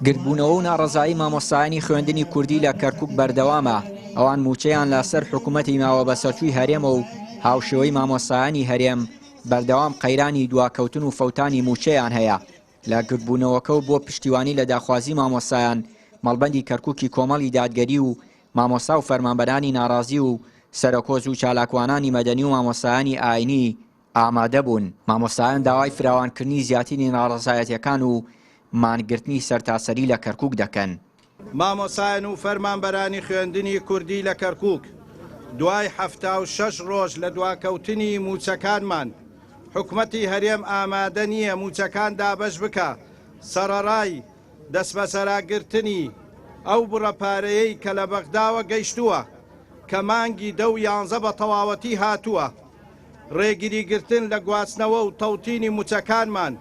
گرتبوونەوە و ناڕەزایی مامۆستایانی خوێندنی کوردی لە کەرکووک بەردەوامە. ئەوان موچەیان لەسەر حکوومەتی ماوە بەسەرچووی هەرێمە و هاوشێوەی مامۆستایانی هەرێم بەردەوام قەیرانی دواکەوتن و فەوتانی موچەیان هەیە. لە گرتبوونەوەکە و بۆ پشتیوانی لە داخوازی مامۆستایان مەڵبەندی کەرکووکی کۆمەڵی دادگەری و مامۆستا و فەرمانبەرانی ناڕازی و سەرۆکۆز و چالاکوانانی مەدەنی و مامۆستایانی ئاینی ئامادە بوون. مامۆستایان داوای فراوانکردنی زیاترینی ناڕەزایەتیەکان و مانگرتنی سەرتاسەری لە کەرکووک دەکەن. مامۆستایان و فەرمانبەرانی خوێندنی کوردی لە کەرکووک دوای 76 ڕۆژ لە دواکەوتنی موچەکانمان حکوومەتی هەرێم ئامادە نییە موچەکان دابەش بکە سەرەڕای دەستبەسەراگرتنی ئەو بڕەپارەیەی کە لە بەغداوە گەیشتووە کە مانگی 10 و 11 بە تەواوەتی هاتووە. ڕێگیریگرتن لە گواستنەوە و تەوتینی موچەکانمان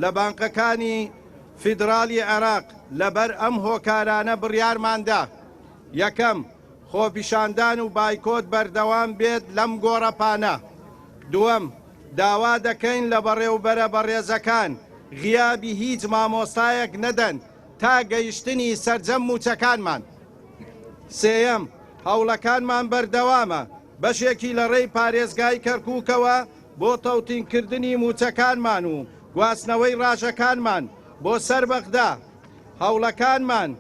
لە بانقەکانی فیدرالی عێراق لەبەر ئەم هۆکارانە بڕیارماندا. یەکەم، خۆپیشاندان و بایکۆت بەردەوام بێت لەم گۆڕەپانە. دووەم، داوا دەکەین لە بەڕێوبەرە بەڕێزەکان غیابی هیچ مامۆستایەک نەدەن تا گەیشتنی سەرجەم موچەکانمان. سێیەم، هەوڵەکانمان بەردەوامە بەشێکی لە ڕێی پارێزگای کەرکووکەوە بۆ تەوتینکردنی موچەکانمان و گواستنەوەی ڕاژەکانمان بۆ سەر بەغدا. هەوڵەکانمان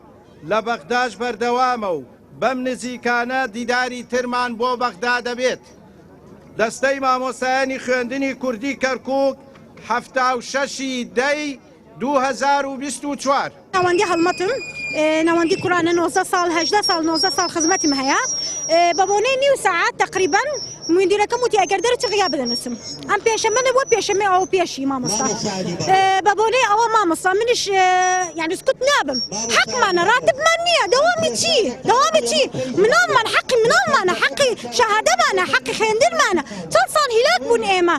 لە بەغداش بەردەوامە و بەم نزیکانە دیداری ترمان بۆ بەغدا دەبێت. دەستەی مامۆستایانی خوێندنی کوردی کەرکووک 76 دەی 2024. ناوەندی هەڵمەتم ناوەندی کوڕانە 19 ساڵ 18 ساڵ 19 ساڵ خزمەتیم هەیە. بە بۆنەی نیو سەعات تقریبا مدیرەکەم وتی ئەگەر دەرە چ غیا بدەنووسم. ئەم پێشەمەە بۆ پێشەمە ئەو پێشی مامۆستا. بە بۆنەی ئەوە مامۆستا منیش یعنی سکوت نابم. حەقمانە ڕاتبمان نییە. دەوامی چی؟ دەوامی چی؟ مناڵمان حەقی مناڵمانە حەقی شەهادەمانە حەقی خوێندنمانە. چەند ساڵ هیلاک بوون ئێمە.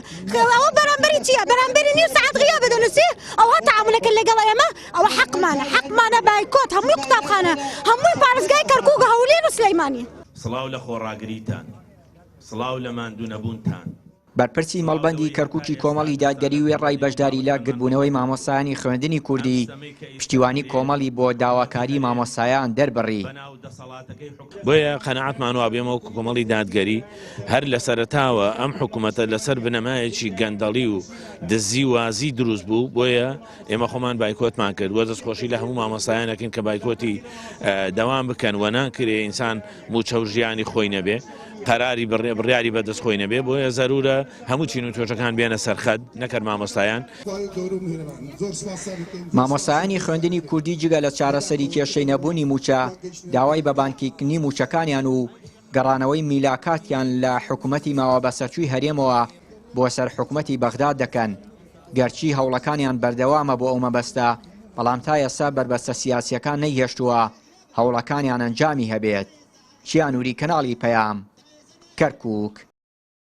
ئەوە بەرامبەری چییە؟ بەرامبەری نیو سەعات غیا بدەنووسی ئەوە تەعاملەکە لەگەڵ ئێمە ئەوە حەقمانە. حەقمانە بایکۆت هەمووی قوتابخانە هەمووی پارێزگای کەرکووک هەولێر و سلەیمانی. سڵاو لە خۆڕاگریتان، سڵاو لە ماندوو نەبوونتان. بەرپرسی مەڵبەندی کەرکووکی کۆمەڵی دادگەری وێڕای بەشداری لە گرتبوونەوەی مامۆستایانی خوێندنی کوردی پشتیوانی کۆمەڵی بۆ داواکاری مامۆستایان دەربڕی. بۆیە قەنەعەتمان وا بێمە و کۆمەڵی دادگەری هەر لە سەرەتاوە ئەم حکوومەتە لەسەر بنەمایەکی گەندەڵی و دزی وازی دروست بوو. بۆیە ئێمە خۆمان بایکۆتمان کرد. وە دەستخۆشی لە هەموو مامۆستایانەکەین کە بایکۆتی دەوام بکەن و ناکرێ ئینسان موچە و ژیانی خۆی نەبێ قەراری بڕیاری بەدەستخۆی نەبێ. بۆیە زەرورە هەموو چین و تۆشەکان بێنە سەرخەت نەکرد مامۆستایان. مامۆستایانی خوێندنی کوردی جگە لە چارەسەری کێشەی نەبوونی موچە داوای بەبانکیکردنی موچەکانیان و گەڕانەوەی میلاکاتیان لە حکوومەتی ماوە بەسەرچووی هەرێمەوە بۆ سەر حکوومەتی بەغداد دەکەن. گەرچی هەوڵەکانیان بەردەوامە بۆ ئەو مەبەستە بەڵام تا ئێستا بربەستە سیاسیەکان نەیهێشتووە هەوڵەکانیان ئەنجامی هەبێت. چیانوری کەناڵی پەیام، کەرکووک.